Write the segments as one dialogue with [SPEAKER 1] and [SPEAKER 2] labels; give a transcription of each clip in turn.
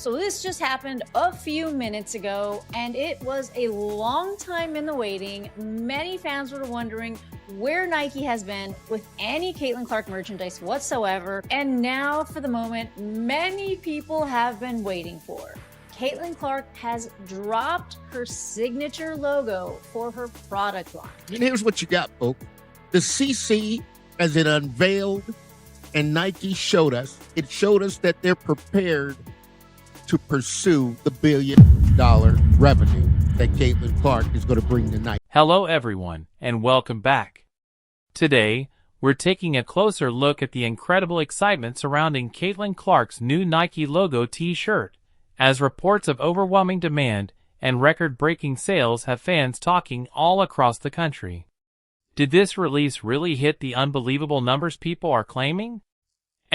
[SPEAKER 1] So this just happened a few minutes ago, and it was a long time in the waiting. Many fans were wondering where Nike has been with any Caitlin Clark merchandise whatsoever. And now for the moment many people have been waiting for. Caitlin Clark has dropped her signature logo for her product line.
[SPEAKER 2] And here's what you got, folks. The CC, as it unveiled and Nike showed us, it showed us that they're prepared to pursue the $1 billion revenue that Caitlin Clark is going to bring to Nike.
[SPEAKER 3] Hello everyone, and welcome back. Today, we're taking a closer look at the incredible excitement surrounding Caitlin Clark's new Nike logo t-shirt, as reports of overwhelming demand and record-breaking sales have fans talking all across the country. Did this release really hit the unbelievable numbers people are claiming?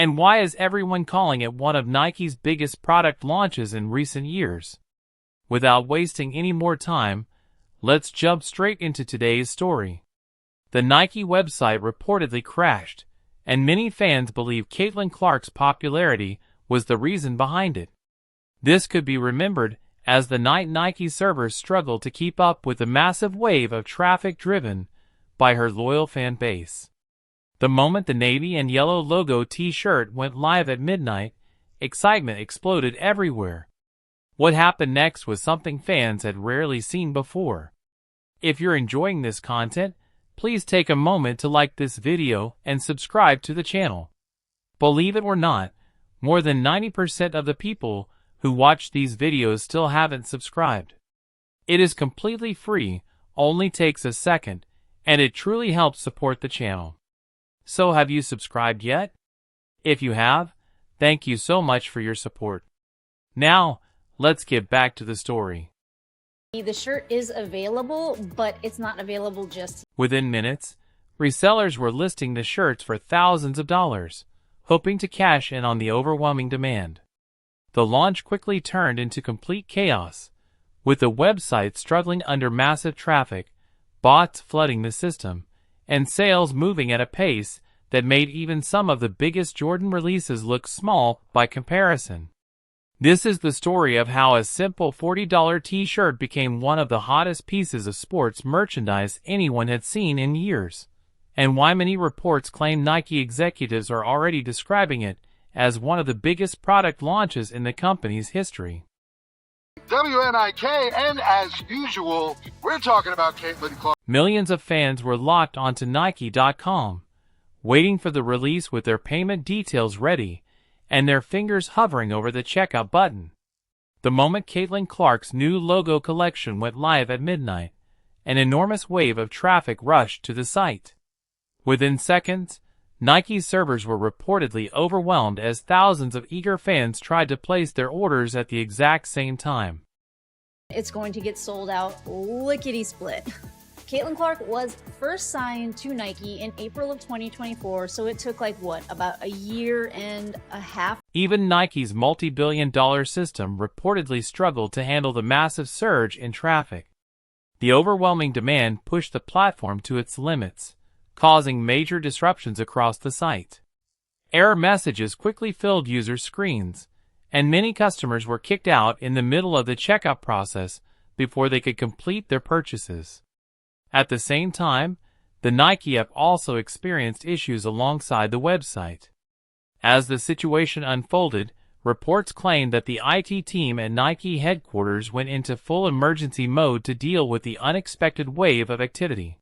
[SPEAKER 3] And why is everyone calling it one of Nike's biggest product launches in recent years? Without wasting any more time, let's jump straight into today's story. The Nike website reportedly crashed, and many fans believe Caitlin Clark's popularity was the reason behind it. This could be remembered as the night Nike servers struggled to keep up with the massive wave of traffic driven by her loyal fan base. The moment the navy and yellow logo t-shirt went live at midnight, excitement exploded everywhere. What happened next was something fans had rarely seen before. If you're enjoying this content, please take a moment to like this video and subscribe to the channel. Believe it or not, more than 90% of the people who watch these videos still haven't subscribed. It is completely free, only takes a second, and it truly helps support the channel. So have you subscribed yet? If you have, thank you so much for your support. Now, let's get back to the story.
[SPEAKER 1] The shirt is available, but it's not available just yet.
[SPEAKER 3] Within minutes, resellers were listing the shirts for thousands of dollars, hoping to cash in on the overwhelming demand. The launch quickly turned into complete chaos, with the website struggling under massive traffic, bots flooding the system, and sales moving at a pace that made even some of the biggest Jordan releases look small by comparison. This is the story of how a simple $40 t-shirt became one of the hottest pieces of sports merchandise anyone had seen in years, and why many reports claim Nike executives are already describing it as one of the biggest product launches in the company's history.
[SPEAKER 4] WNIK, and as usual, we're talking about Caitlin Clark.
[SPEAKER 3] Millions of fans were locked onto Nike.com, waiting for the release with their payment details ready and their fingers hovering over the checkout button. The moment Caitlin Clark's new logo collection went live at midnight, an enormous wave of traffic rushed to the site. Within seconds, Nike's servers were reportedly overwhelmed as thousands of eager fans tried to place their orders at the exact same time.
[SPEAKER 1] It's going to get sold out lickety-split. Caitlin Clark was first signed to Nike in April of 2024, so it took about a year and a half.
[SPEAKER 3] Even Nike's multi-billion-dollar system reportedly struggled to handle the massive surge in traffic. The overwhelming demand pushed the platform to its limits, causing major disruptions across the site. Error messages quickly filled users' screens, and many customers were kicked out in the middle of the checkout process before they could complete their purchases. At the same time, the Nike app also experienced issues alongside the website. As the situation unfolded, reports claimed that the IT team at Nike headquarters went into full emergency mode to deal with the unexpected wave of activity.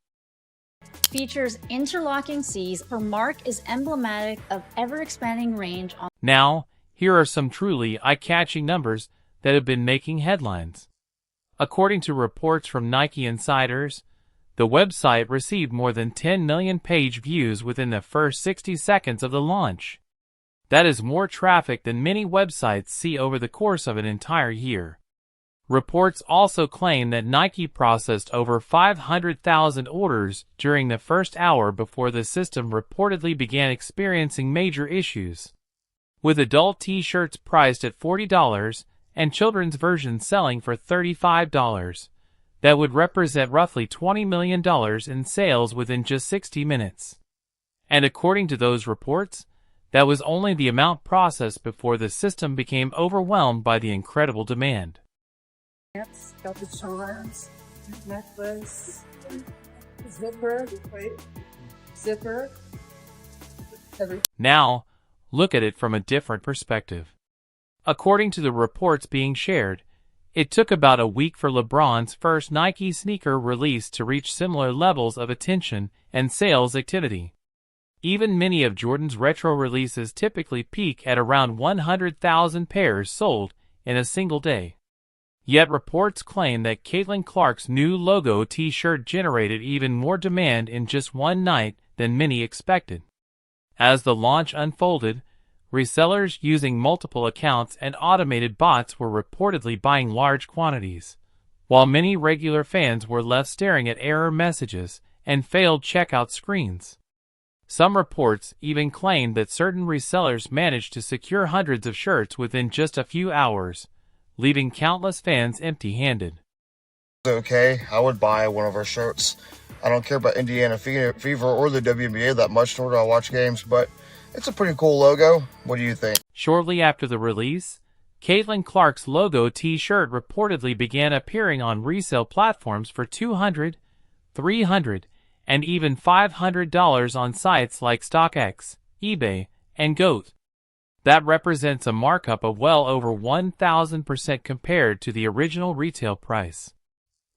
[SPEAKER 1] Features interlocking Cs. Her mark is emblematic of ever-expanding range on.
[SPEAKER 3] Now, here are some truly eye-catching numbers that have been making headlines. According to reports from Nike insiders, the website received more than 10 million page views within the first 60 seconds of the launch. That is more traffic than many websites see over the course of an entire year. Reports also claim that Nike processed over 500,000 orders during the first hour before the system reportedly began experiencing major issues. With adult t-shirts priced at $40 and children's versions selling for $35, that would represent roughly $20 million in sales within just 60 minutes. And according to those reports, that was only the amount processed before the system became overwhelmed by the incredible demand.
[SPEAKER 5] Got the charms, necklace, zipper, zipper.
[SPEAKER 3] Now, look at it from a different perspective. According to the reports being shared, it took about a week for LeBron's first Nike sneaker release to reach similar levels of attention and sales activity. Even many of Jordan's retro releases typically peak at around 100,000 pairs sold in a single day. Yet reports claim that Caitlin Clark's new logo t-shirt generated even more demand in just one night than many expected. As the launch unfolded, resellers using multiple accounts and automated bots were reportedly buying large quantities, while many regular fans were left staring at error messages and failed checkout screens. Some reports even claimed that certain resellers managed to secure hundreds of shirts within just a few hours, leaving countless fans empty-handed.
[SPEAKER 6] Okay, I would buy one of our shirts. I don't care about Indiana Fever or the WNBA that much, nor do I watch games, but it's a pretty cool logo. What do you think?
[SPEAKER 3] Shortly after the release, Caitlin Clark's logo t-shirt reportedly began appearing on resale platforms for $200, $300, and even $500 on sites like StockX, eBay, and GOAT. That represents a markup of well over 1,000% compared to the original retail price.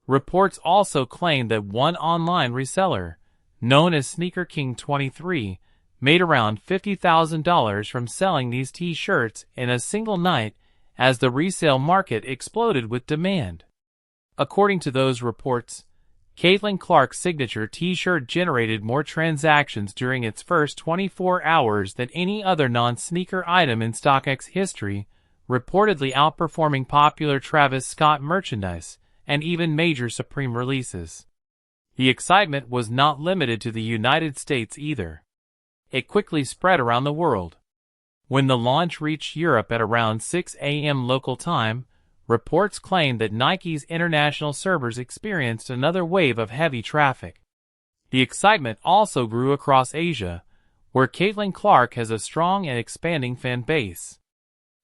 [SPEAKER 3] Reports also claim that one online reseller, known as Sneaker King 23, made around $50,000 from selling these t-shirts in a single night as the resale market exploded with demand. According to those reports, Caitlin Clark's signature t-shirt generated more transactions during its first 24 hours than any other non-sneaker item in StockX history, reportedly outperforming popular Travis Scott merchandise and even major Supreme releases. The excitement was not limited to the United States either. It quickly spread around the world. When the launch reached Europe at around 6 a.m. local time, reports claimed that Nike's international servers experienced another wave of heavy traffic. The excitement also grew across Asia, where Caitlin Clark has a strong and expanding fan base.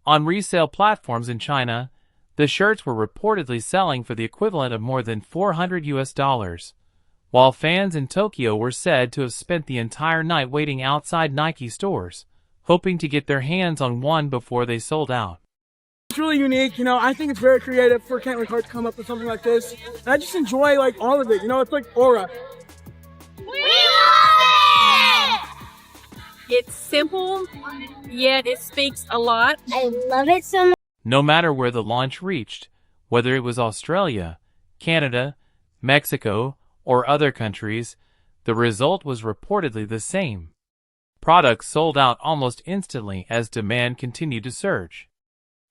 [SPEAKER 3] On resale platforms in China, the shirts were reportedly selling for the equivalent of more than $400, while fans in Tokyo were said to have spent the entire night waiting outside Nike stores, hoping to get their hands on one before they sold out.
[SPEAKER 5] It's really unique, I think it's very creative for Caitlin Clark to come up with something like this. And I just enjoy all of it, it's like aura.
[SPEAKER 7] We love it! It's simple, yet it speaks a lot.
[SPEAKER 8] I love it so much.
[SPEAKER 3] No matter where the launch reached, whether it was Australia, Canada, Mexico, or other countries, the result was reportedly the same. Products sold out almost instantly as demand continued to surge.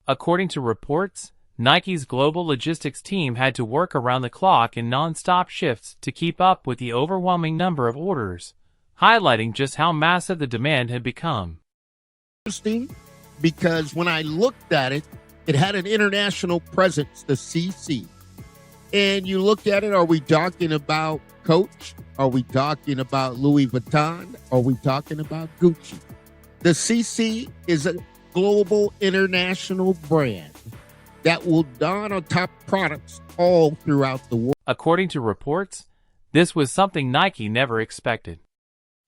[SPEAKER 3] According to reports, Nike's global logistics team had to work around the clock in non-stop shifts to keep up with the overwhelming number of orders, highlighting just how massive the demand had become.
[SPEAKER 2] Interesting, because when I looked at it, it had an international presence, the CC. And you look at it, are we talking about Coach? Are we talking about Louis Vuitton? Are we talking about Gucci? The CC is a global international brand that will don on top products all throughout the world.
[SPEAKER 3] According to reports, this was something Nike never expected.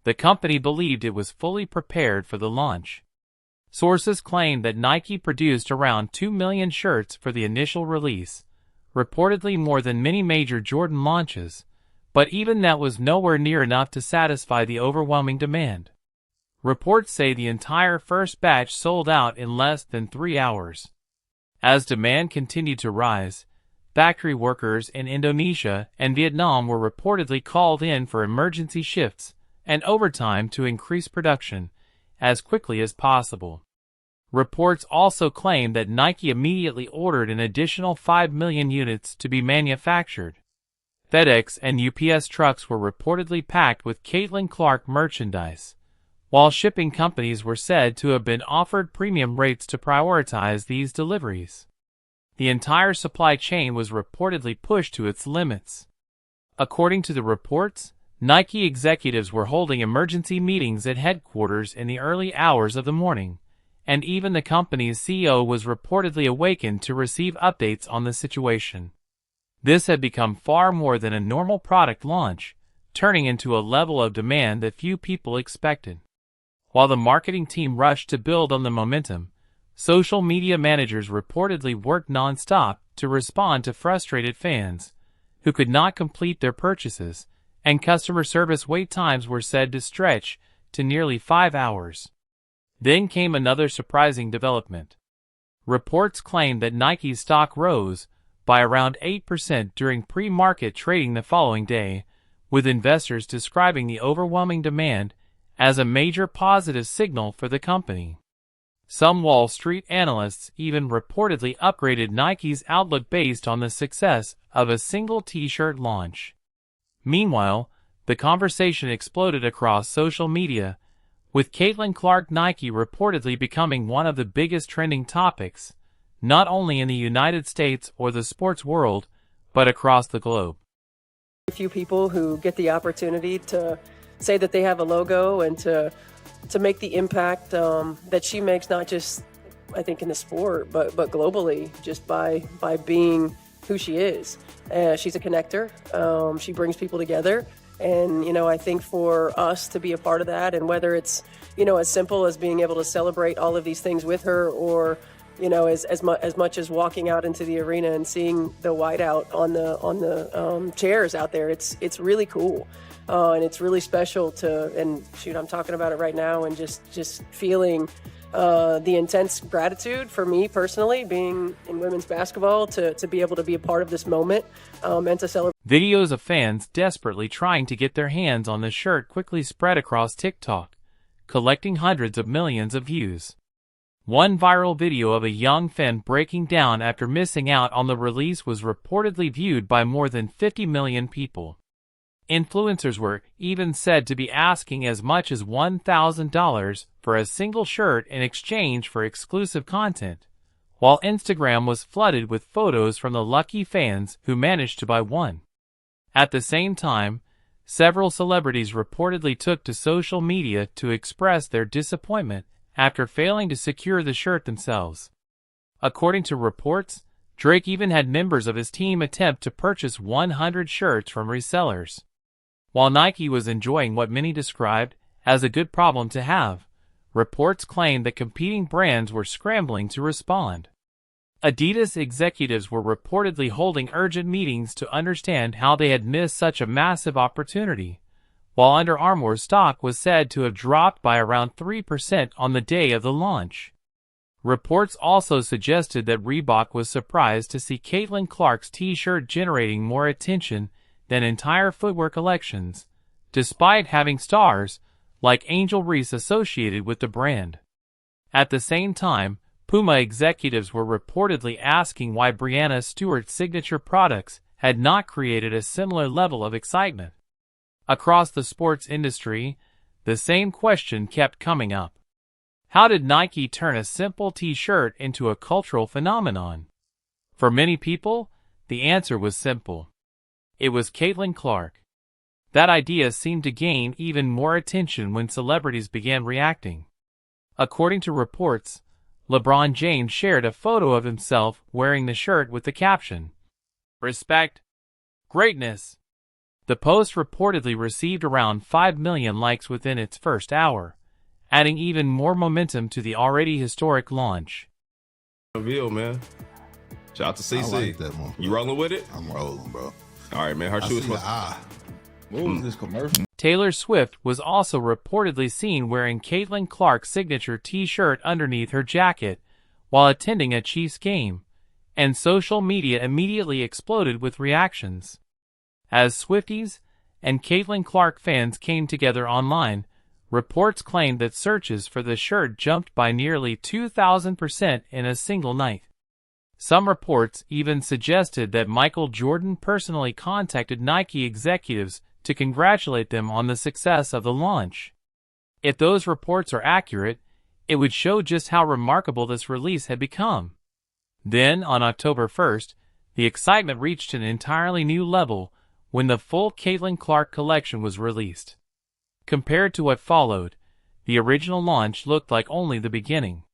[SPEAKER 3] The company believed it was fully prepared for the launch. Sources claim that Nike produced around 2 million shirts for the initial release, reportedly more than many major Jordan launches, but even that was nowhere near enough to satisfy the overwhelming demand. Reports say the entire first batch sold out in less than 3 hours. As demand continued to rise, factory workers in Indonesia and Vietnam were reportedly called in for emergency shifts and overtime to increase production as quickly as possible. Reports also claim that Nike immediately ordered an additional 5 million units to be manufactured. FedEx and UPS trucks were reportedly packed with Caitlin Clark merchandise, while shipping companies were said to have been offered premium rates to prioritize these deliveries. The entire supply chain was reportedly pushed to its limits. According to the reports, Nike executives were holding emergency meetings at headquarters in the early hours of the morning, and even the company's CEO was reportedly awakened to receive updates on the situation. This had become far more than a normal product launch, turning into a level of demand that few people expected. While the marketing team rushed to build on the momentum, social media managers reportedly worked non-stop to respond to frustrated fans who could not complete their purchases, and customer service wait times were said to stretch to nearly 5 hours. Then came another surprising development. Reports claimed that Nike's stock rose by around 8% during pre-market trading the following day, with investors describing the overwhelming demand as a major positive signal for the company. Some Wall Street analysts even reportedly upgraded Nike's outlook based on the success of a single t-shirt launch. Meanwhile, the conversation exploded across social media, with Caitlin Clark Nike reportedly becoming one of the biggest trending topics, not only in the United States or the sports world, but across the globe.
[SPEAKER 8] A few people who get the opportunity to say that they have a logo and to make the impact that she makes, not just, I think, in the sport, but globally, just by being who she is. She's a connector. She brings people together. And, I think for us to be a part of that, and whether it's, as simple as being able to celebrate all of these things with her, or, as much as walking out into the arena and seeing the whiteout on the chairs out there, it's really cool. And it's really special and I'm talking about it right now, and just feeling the intense gratitude for me personally, being in women's basketball, to be able to be a part of this moment, and to celebrate.
[SPEAKER 3] Videos of fans desperately trying to get their hands on the shirt quickly spread across TikTok, collecting hundreds of millions of views. One viral video of a young fan breaking down after missing out on the release was reportedly viewed by more than 50 million people. Influencers were even said to be asking as much as $1,000 for a single shirt in exchange for exclusive content, while Instagram was flooded with photos from the lucky fans who managed to buy one. At the same time, several celebrities reportedly took to social media to express their disappointment after failing to secure the shirt themselves. According to reports, Drake even had members of his team attempt to purchase 100 shirts from resellers. While Nike was enjoying what many described as a good problem to have, reports claimed that competing brands were scrambling to respond. Adidas executives were reportedly holding urgent meetings to understand how they had missed such a massive opportunity, while Under Armour's stock was said to have dropped by around 3% on the day of the launch. Reports also suggested that Reebok was surprised to see Caitlin Clark's t-shirt generating more attention than entire footwear collections, despite having stars like Angel Reese associated with the brand. At the same time, Puma executives were reportedly asking why Breanna Stewart's signature products had not created a similar level of excitement. Across the sports industry, the same question kept coming up. How did Nike turn a simple t-shirt into a cultural phenomenon? For many people, the answer was simple. It was Caitlin Clark. That idea seemed to gain even more attention when celebrities began reacting. According to reports, LeBron James shared a photo of himself wearing the shirt with the caption, "Respect, Greatness." The post reportedly received around 5 million likes within its first hour, adding even more momentum to the already historic launch.
[SPEAKER 9] Reveal, man. Shout out to CC.
[SPEAKER 10] I like that one.
[SPEAKER 9] You rolling with it?
[SPEAKER 10] I'm rolling, bro.
[SPEAKER 9] All right, man. Her shoe is
[SPEAKER 10] What was this commercial?
[SPEAKER 3] Taylor Swift was also reportedly seen wearing Caitlin Clark's signature t-shirt underneath her jacket while attending a Chiefs game, and social media immediately exploded with reactions. As Swifties and Caitlin Clark fans came together online, reports claimed that searches for the shirt jumped by nearly 2,000% in a single night. Some reports even suggested that Michael Jordan personally contacted Nike executives to congratulate them on the success of the launch. If those reports are accurate, it would show just how remarkable this release had become. Then, on October 1st, the excitement reached an entirely new level when the full Caitlin Clark collection was released. Compared to what followed, the original launch looked like only the beginning.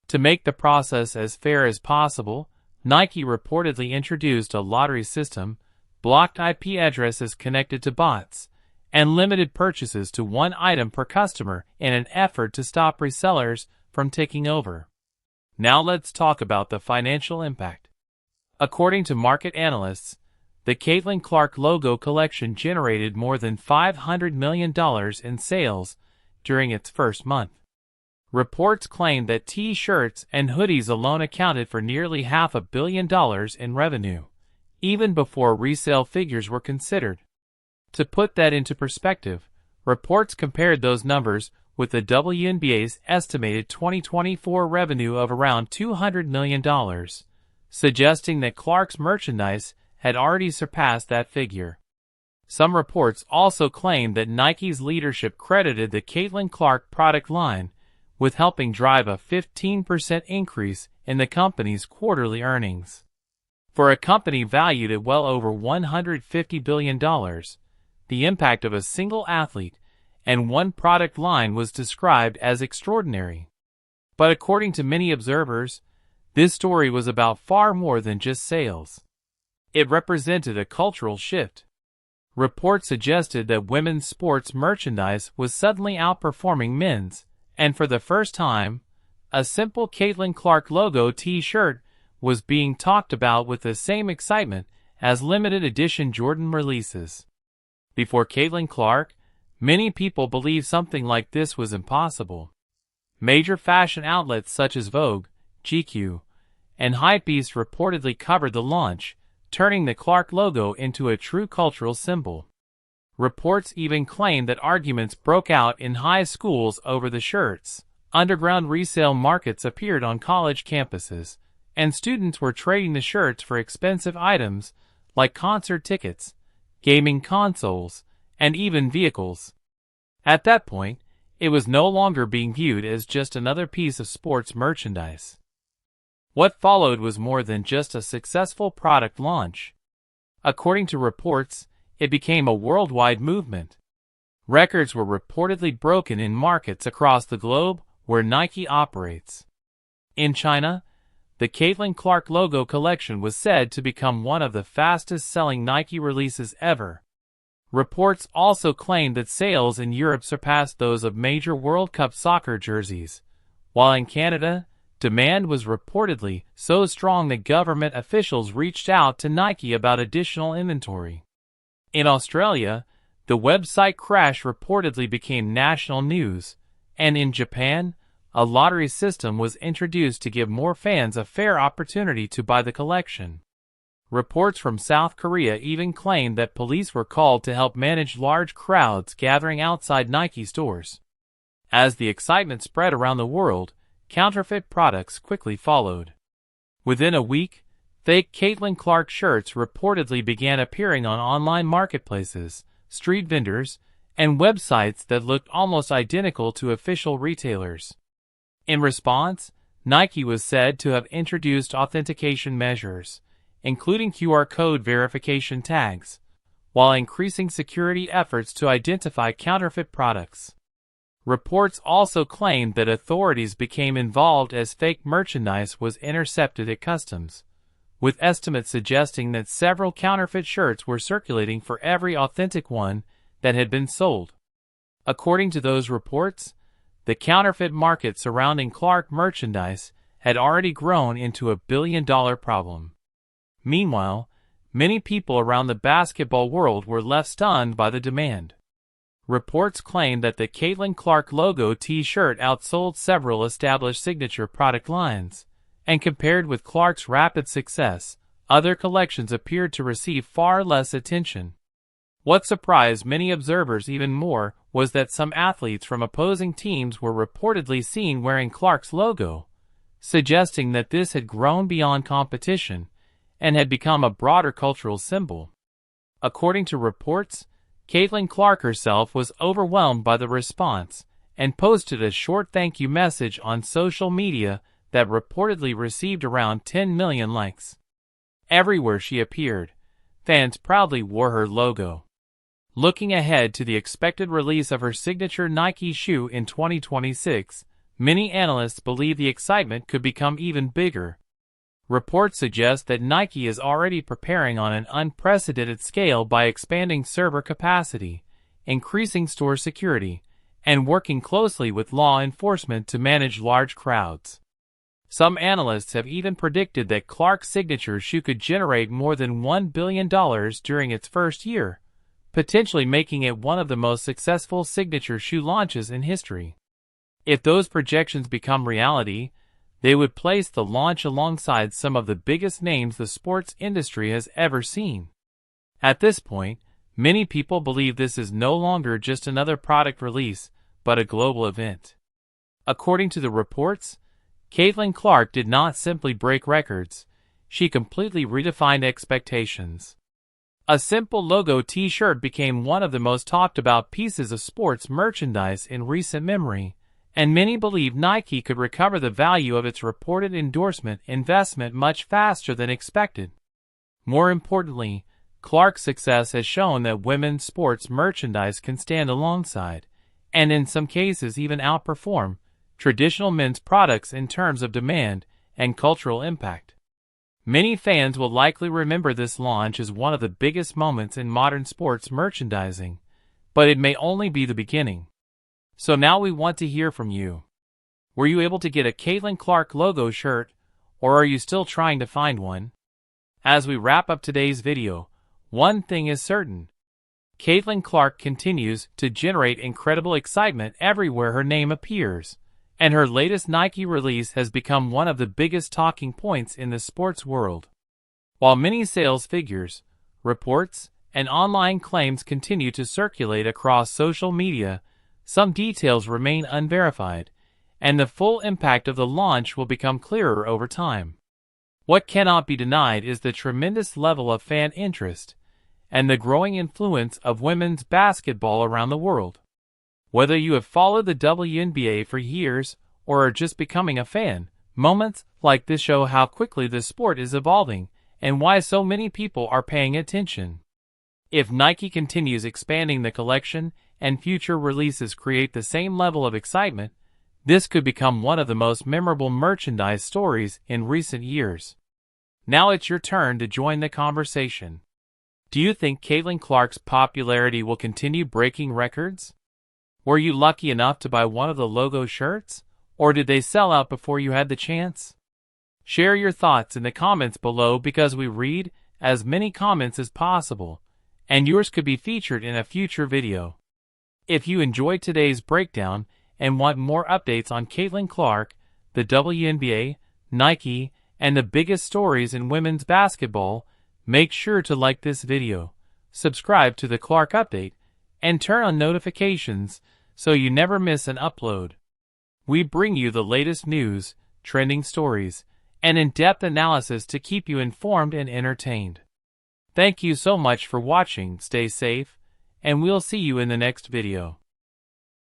[SPEAKER 3] To make the process as fair as possible, Nike reportedly introduced a lottery system, blocked IP addresses connected to bots, and limited purchases to one item per customer in an effort to stop resellers from taking over. Now let's talk about the financial impact. According to market analysts, the Caitlin Clark logo collection generated more than $500 million in sales during its first month. Reports claim that T-shirts and hoodies alone accounted for nearly $500 million in revenue, even before resale figures were considered. To put that into perspective, reports compared those numbers with the WNBA's estimated 2024 revenue of around $200 million, suggesting that Clark's merchandise had already surpassed that figure. Some reports also claim that Nike's leadership credited the Caitlin Clark product line with helping drive a 15% increase in the company's quarterly earnings. For a company valued at well over $150 billion, the impact of a single athlete and one product line was described as extraordinary. But according to many observers, this story was about far more than just sales. It represented a cultural shift. Reports suggested that women's sports merchandise was suddenly outperforming men's, and for the first time, a simple Caitlin Clark logo T-shirt was being talked about with the same excitement as limited edition Jordan releases. Before Caitlin Clark, many people believed something like this was impossible. Major fashion outlets such as Vogue, GQ, and Hypebeast reportedly covered the launch, turning the Clark logo into a true cultural symbol. Reports even claimed that arguments broke out in high schools over the shirts. Underground resale markets appeared on college campuses, and students were trading the shirts for expensive items like concert tickets, gaming consoles, and even vehicles. At that point, it was no longer being viewed as just another piece of sports merchandise. What followed was more than just a successful product launch. According to reports, it became a worldwide movement. Records were reportedly broken in markets across the globe where Nike operates. In China, the Caitlin Clark logo collection was said to become one of the fastest-selling Nike releases ever. Reports also claimed that sales in Europe surpassed those of major World Cup soccer jerseys, while in Canada, demand was reportedly so strong that government officials reached out to Nike about additional inventory. In Australia, the website crash reportedly became national news, and in Japan, a lottery system was introduced to give more fans a fair opportunity to buy the collection. Reports from South Korea even claimed that police were called to help manage large crowds gathering outside Nike stores. As the excitement spread around the world, counterfeit products quickly followed. Within a week, fake Caitlin Clark shirts reportedly began appearing on online marketplaces, street vendors, and websites that looked almost identical to official retailers. In response, Nike was said to have introduced authentication measures, including QR code verification tags, while increasing security efforts to identify counterfeit products. Reports also claimed that authorities became involved as fake merchandise was intercepted at customs, with estimates suggesting that several counterfeit shirts were circulating for every authentic one that had been sold. According to those reports, the counterfeit market surrounding Clark merchandise had already grown into a billion-dollar problem. Meanwhile, many people around the basketball world were left stunned by the demand. Reports claimed that the Caitlin Clark logo T-shirt outsold several established signature product lines, and compared with Clark's rapid success, other collections appeared to receive far less attention. What surprised many observers even more was that some athletes from opposing teams were reportedly seen wearing Clark's logo, suggesting that this had grown beyond competition and had become a broader cultural symbol. According to reports, Caitlin Clark herself was overwhelmed by the response and posted a short thank you message on social media that reportedly received around 10 million likes. Everywhere she appeared, fans proudly wore her logo. Looking ahead to the expected release of her signature Nike shoe in 2026, many analysts believe the excitement could become even bigger. Reports suggest that Nike is already preparing on an unprecedented scale by expanding server capacity, increasing store security, and working closely with law enforcement to manage large crowds. Some analysts have even predicted that Clark's signature shoe could generate more than $1 billion during its first year, potentially making it one of the most successful signature shoe launches in history. If those projections become reality, they would place the launch alongside some of the biggest names the sports industry has ever seen. At this point, many people believe this is no longer just another product release, but a global event. According to the reports, Caitlin Clark did not simply break records, she completely redefined expectations. A simple logo t-shirt became one of the most talked about pieces of sports merchandise in recent memory, and many believe Nike could recover the value of its reported endorsement investment much faster than expected. More importantly, Clark's success has shown that women's sports merchandise can stand alongside, and in some cases even outperform, traditional men's products in terms of demand and cultural impact. Many fans will likely remember this launch as one of the biggest moments in modern sports merchandising, but it may only be the beginning. So now we want to hear from you. Were you able to get a Caitlin Clark logo shirt, or are you still trying to find one? As we wrap up today's video, one thing is certain. Caitlin Clark continues to generate incredible excitement everywhere her name appears, and her latest Nike release has become one of the biggest talking points in the sports world. While many sales figures, reports, and online claims continue to circulate across social media, some details remain unverified, and the full impact of the launch will become clearer over time. What cannot be denied is the tremendous level of fan interest and the growing influence of women's basketball around the world. Whether you have followed the WNBA for years or are just becoming a fan, moments like this show how quickly the sport is evolving and why so many people are paying attention. If Nike continues expanding the collection and future releases create the same level of excitement, this could become one of the most memorable merchandise stories in recent years. Now it's your turn to join the conversation. Do you think Caitlin Clark's popularity will continue breaking records? Were you lucky enough to buy one of the logo shirts, or did they sell out before you had the chance? Share your thoughts in the comments below because we read as many comments as possible, and yours could be featured in a future video. If you enjoyed today's breakdown and want more updates on Caitlin Clark, the WNBA, Nike, and the biggest stories in women's basketball, make sure to like this video, subscribe to the Clark Update, and turn on notifications so you never miss an upload. We bring you the latest news, trending stories, and in-depth analysis to keep you informed and entertained. Thank you so much for watching, stay safe, and we'll see you in the next video.